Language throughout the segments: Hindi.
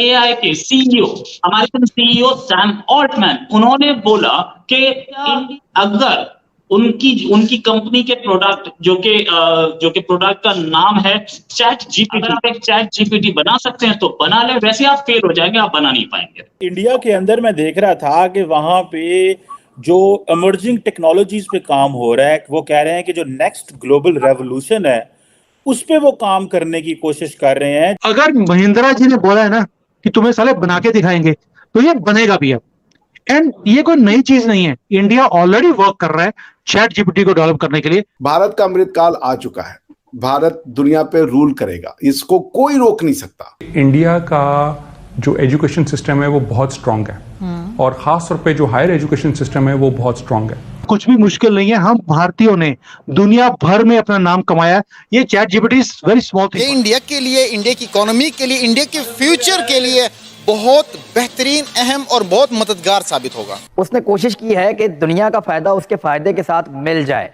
एआई के CEO, American CEO Sam Altman, उन्होंने बोला कि अगर उनकी उनकी कंपनी के प्रोडक्ट जो कि प्रोडक्ट का नाम है चैट जीपीटी, अगर आप एक चैट जीपीटी बना सकते हैं तो बना ले, वैसे आप फेल हो जाएंगे, आप बना नहीं पाएंगे। इंडिया के अंदर मैं देख रहा था कि वहां पे जो इमर्जिंग टेक्नोलॉजीज पे काम हो रहा है, वो कह रहे हैं कि जो नेक्स्ट ग्लोबल रेवोल्यूशन है उस पे वो काम करने की कोशिश कर रहे हैं। अगर महिंद्रा जी ने बोला है ना कि तुम्हें साले बना के दिखाएंगे, तो ये बनेगा भी अब। एंड ये कोई नई चीज नहीं है, इंडिया ऑलरेडी वर्क कर रहा है चैट जीपीटी को डेवलप करने के लिए। भारत का अमृतकाल आ चुका है, भारत दुनिया पे रूल करेगा, इसको कोई रोक नहीं सकता। इंडिया का जो एजुकेशन सिस्टम है वो बहुत स्ट्रांग है और खास तौर पे जो हायर एजुकेशन सिस्टम है वो बहुत स्ट्रांग है। कुछ भी मुश्किल नहीं है, हम भारतीयों ने दुनिया भर में अपना नाम कमाया। ये chat GPT is very small thing. ये इंडिया के लिए, इंडिया की इकोनॉमी के लिए, इंडिया के फ्यूचर के लिए बहुत बेहतरीन, अहम और बहुत मददगार साबित होगा। उसने कोशिश की है कि दुनिया का फायदा उसके फायदे के साथ मिल जाए।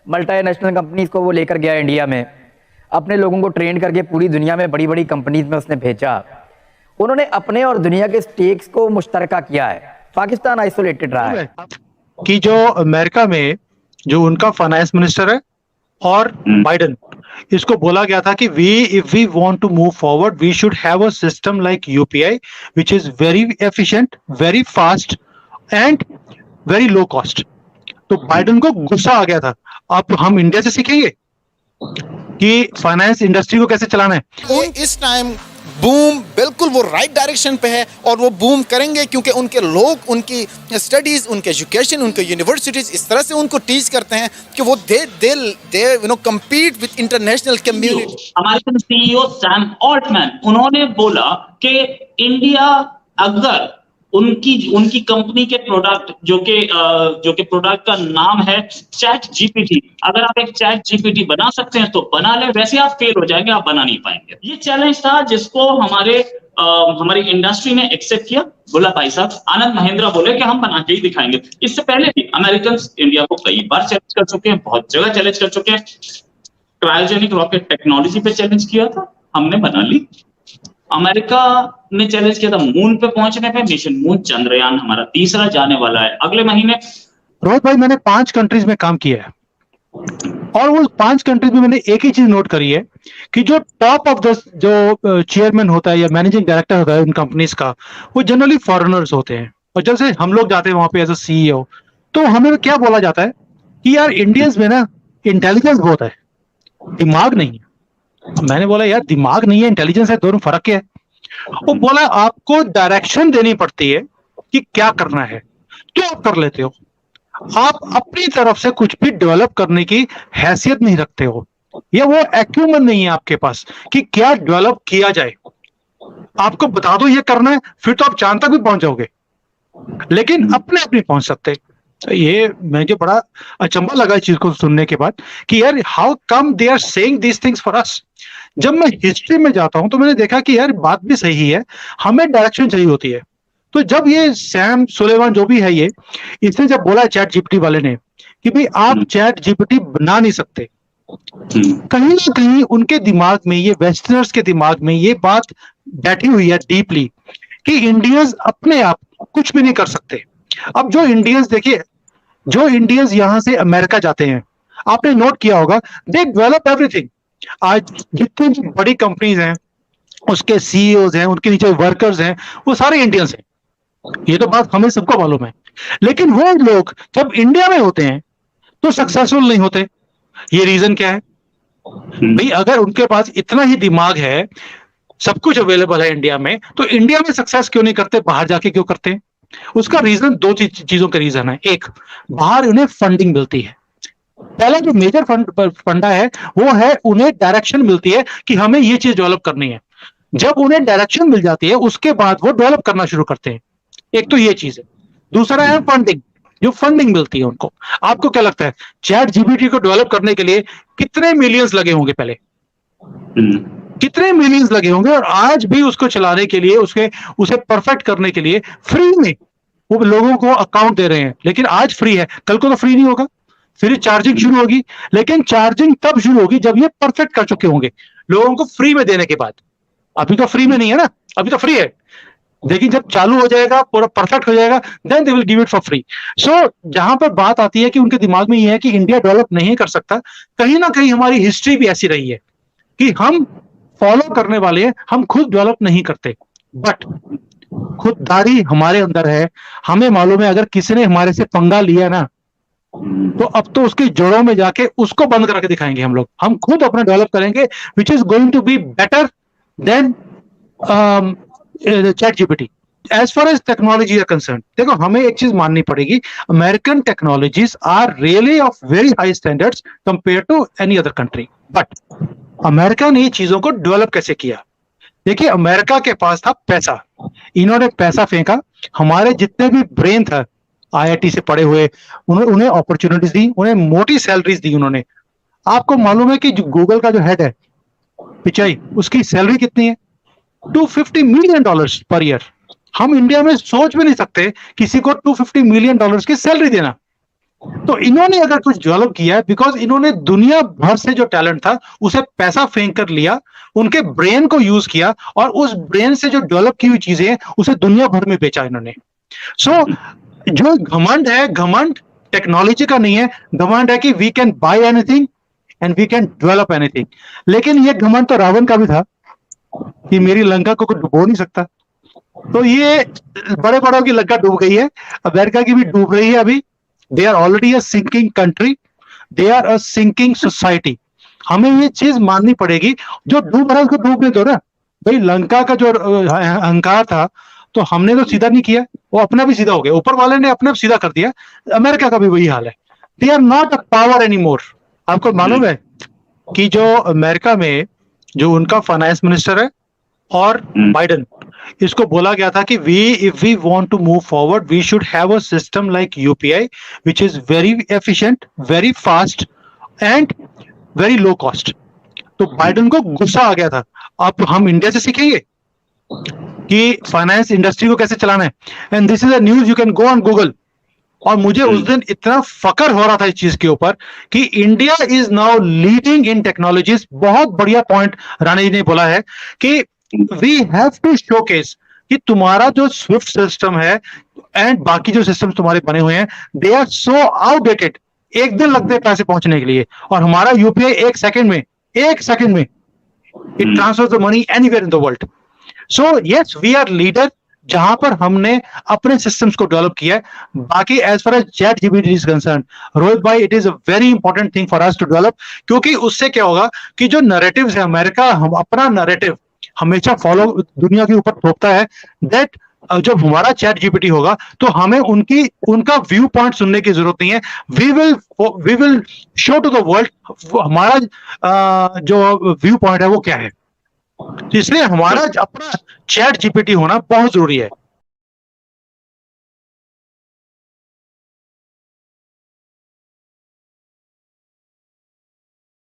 मल्टीनेशनल कंपनीज को वो लेकर गया इंडिया में, अपने लोगों को ट्रेन करके पूरी दुनिया में बड़ी बड़ी कंपनीज में उसने भेजा। उन्होंने अपने और दुनिया के स्टेक्स को मुश्तरका किया है। पाकिस्तान आइसोलेटेड रहा है। कि जो अमेरिका में जो उनका फाइनेंस मिनिस्टर है और बाइडेन, इसको बोला गया था कि if we want to move forward we should have a system like UPI which is very efficient, very fast and very low cost. तो बाइडेन को गुस्सा आ गया था। अब हम इंडिया से सीखेंगे कि फाइनेंस इंडस्ट्री को कैसे चलाना है। वो इस टाइम बूम बिल्कुल वो राइट डायरेक्शन पे है और वो बूम करेंगे क्योंकि उनके लोग, उनकी स्टडीज, उनके एजुकेशन, उनके यूनिवर्सिटीज इस तरह से उनको टीच करते हैं कि वो दे compete with international community। American CEO Sam Altman, उन्होंने बोला कि इंडिया अगर उनकी कंपनी के प्रोडक्ट जो कि प्रोडक्ट का नाम है चैट जीपीटी, अगर आप एक चैट जीपीटी बना सकते हैं तो बना ले, वैसे आप फेल हो जाएंगे, आप बना नहीं पाएंगे। ये चैलेंज था जिसको हमारी इंडस्ट्री ने एक्सेप्ट किया। बोला भाई साहब, आनंद महिंद्रा बोले कि हम बना के ही दिखाएंगे। इससे पहले भी अमेरिकन इंडिया को कई बार चैलेंज कर चुके हैं, बहुत जगह चैलेंज कर चुके हैं। क्रायोजेनिक रॉकेट टेक्नोलॉजी पे चैलेंज किया था, हमने बना ली। अमेरिका ने चैलेंज किया था मून पे पहुंचने पे, मिशन मून चंद्रयान हमारा तीसरा जाने वाला है अगले महीने। रोहित भाई, मैंने 5 कंट्रीज में काम किया है और वो 5 कंट्रीज में मैंने एक ही चीज नोट करी है कि जो टॉप ऑफ द जो चेयरमैन होता है या मैनेजिंग डायरेक्टर होता है उन कंपनीज का, वो जनरली फॉरेनर्स होते हैं। और जब से हम लोग जाते हैं वहां पे एज अ सीईओ, तो हमें क्या बोला जाता है कि यार इंडियंस में ना इंटेलिजेंस बहुत है, दिमाग नहीं है। मैंने बोला यार दिमाग नहीं है, इंटेलिजेंस है, दोनों फर्क क्या है? वो बोला आपको डायरेक्शन देनी पड़ती है कि क्या करना है तो आप कर लेते हो, आप अपनी तरफ से कुछ भी डेवलप करने की हैसियत नहीं रखते हो, या वो एक्यूमेंट नहीं है आपके पास कि क्या डेवलप किया जाए। आपको बता दो ये करना है, फिर तो आप चांद तक भी पहुंच जाओगे, लेकिन अपने आप नहीं पहुंच सकते। ये मुझे बड़ा अचंभा लगा इस चीज को सुनने के बाद कि यार how come they are saying this things for us. जब मैं हिस्ट्री में जाता हूं तो मैंने देखा कि यार बात भी सही है, हमें डायरेक्शन चाहिए होती है। तो जब ये सैम सुलेमान जो भी है ये, इसने जब बोला चैट जीपीटी वाले ने कि भाई आप चैट जीपीटी बना नहीं सकते, कहीं ना कहीं उनके दिमाग में, ये वेस्टर्नर्स के दिमाग में ये बात बैठी हुई है डीपली कि इंडियंस अपने आप कुछ भी नहीं कर सकते। अब जो इंडियंस देखिए, जो इंडियंस यहां से अमेरिका जाते हैं, आपने नोट किया होगा, दे डेवलप एवरीथिंग। आज जितनी भी बड़ी कंपनीज हैं उसके सीईओज हैं, उनके नीचे वर्कर्स हैं, वो सारे इंडियंस हैं। ये तो बात हमें सबको मालूम है। लेकिन वो लोग जब इंडिया में होते हैं तो सक्सेसफुल नहीं होते। ये रीजन क्या है भाई? अगर उनके पास इतना ही दिमाग है, सब कुछ अवेलेबल है इंडिया में, तो इंडिया में सक्सेस क्यों नहीं करते, बाहर जाके क्यों करते हैं? उसका रीजन दो चीजों का रीजन है। एक, बाहर उन्हें फंडिंग मिलती है। पहला जो मेजर फंडा है वो है उन्हें डायरेक्शन मिलती है कि हमें ये चीज डेवलप करनी है। जब उन्हें डायरेक्शन मिल जाती है उसके बाद वो डेवलप करना शुरू करते हैं। एक तो ये चीज है। दूसरा है फंडिंग, जो फंडिंग मिलती है उनको। आपको क्या लगता है चैट जीपीटी को डेवलप करने के लिए कितने मिलियंस लगे होंगे? पहले कितने मिलियंस लगे होंगे? और आज भी उसको चलाने के लिए, उसे परफेक्ट करने के लिए फ्री में वो लोगों को अकाउंट दे रहे हैं। लेकिन आज फ्री है, कल को तो फ्री नहीं होगा, फिर चार्जिंग शुरू होगी। लेकिन चार्जिंग तब शुरू होगी जब ये परफेक्ट कर चुके होंगे लोगों को फ्री में देने के बाद। अभी तो फ्री में नहीं है ना, अभी तो फ्री है, लेकिन जब चालू हो जाएगा, पूरा परफेक्ट हो जाएगा, then they will give it for free. So जहां पर बात आती है कि उनके दिमाग में ये है कि इंडिया डेवलप नहीं कर सकता, कहीं ना कहीं हमारी हिस्ट्री भी ऐसी रही है कि हम फॉलो करने वाले हैं, हम खुद डेवलप नहीं करते, बट खुददारी हमारे अंदर है। हमें मालूम है अगर किसी ने हमारे से पंगा लिया ना, तो अब तो उसकी जड़ों में जाके उसको बंद करके दिखाएंगे हम लोग। हम खुद अपना डेवलप करेंगे, which is going to be better than chat GPT. As far as technology are concern, देखो हमें एक चीज माननी पड़ेगी, American technologies are really of very high standards compare to any other country. But America ने चीजों को डेवलप कैसे किया? देखिए, अमेरिका के पास था पैसा, इन्होंने पैसा फेंका, हमारे जितने भी ब्रेन था आईआईटी से पढ़े हुए, उन्हें अपॉर्चुनिटीज दी, उन्हें मोटी सैलरीज दी उन्होंने। आपको मालूम है कि जो गूगल का जो हेड है पिचाई, उसकी सैलरी कितनी है? $250 मिलियन पर ईयर। हम इंडिया में सोच भी नहीं सकते किसी को $250 मिलियन की सैलरी देना। तो इन्होंने अगर कुछ डेवलप किया है, बिकॉज इन्होंने दुनिया भर से जो टैलेंट था उसे पैसा फेंक कर लिया, उनके ब्रेन को यूज किया, और उस ब्रेन से जो डेवलप की हुई चीजें हैं उसे दुनिया भर में बेचा इन्होंने। सो जो घमंड है, घमंड टेक्नोलॉजी का नहीं है, घमंड है कि we can buy anything and we can develop anything. लेकिन ये घमंड तो रावण का भी था कि मेरी लंका को कोई डुबो नहीं सकता। तो ये बड़े बड़ों की लंका डूब गई है, अमेरिका की भी डूब रही है अभी। They are already a sinking country, they are a sinking society. हमें ये चीज माननी पड़ेगी, जो डूब रहा है उसको डूबने दो ना भाई। लंका का जो अहंकार था तो हमने तो सीधा नहीं किया, वो अपना भी सीधा हो गया, ऊपर वाले ने अपना भी सीधा कर दिया। अमेरिका का भी वही हाल है, they are not a power any more. आपको मालूम है कि जो अमेरिका में जो उनका फाइनेंस मिनिस्टर है और बाइडेन, इसको बोला गया था कि if we want to move forward we should have a system like UPI which is very efficient, very fast and very low cost. तो बाइडेन को गुस्सा आ गया था। अब हम इंडिया से सीखेंगे कि फाइनेंस इंडस्ट्री को कैसे चलाना है। And this is a news, you can go on Google. और मुझे उस दिन इतना फकर हो रहा था इस चीज के ऊपर कि India is now leading in technologies. बहुत बढ़िया पॉइंट राणा जी ने बोला है कि वी हैव टू शोकेस कि तुम्हारा जो स्विफ्ट सिस्टम है एंड बाकी जो सिस्टम तुम्हारे बने हुए हैं, दे आर सो आउटडेटेड। एक दिन लगते हैं पैसे पहुंचने के लिए, और हमारा यूपीआई एक सेकंड में it transfer the money anywhere in the world. So yes, we are leader जहां पर हमने अपने सिस्टम्स को डेवलप किया है। बाकी as far as ChatGPT is concern, Rohit भाई, it is a very important thing for us to develop, क्योंकि उससे क्या होगा कि जो नैरेटिव्स है, अमेरिका हम अपना नैरेटिव हमेशा फॉलो दुनिया के ऊपर थोपता है, दैट जब हमारा चैट जीपीटी होगा तो हमें उनका व्यू पॉइंट सुनने की जरूरत नहीं है। We will show to the world हमारा जो व्यू पॉइंट है वो क्या है। तो इसलिए हमारा अपना चैट जीपीटी होना बहुत जरूरी है।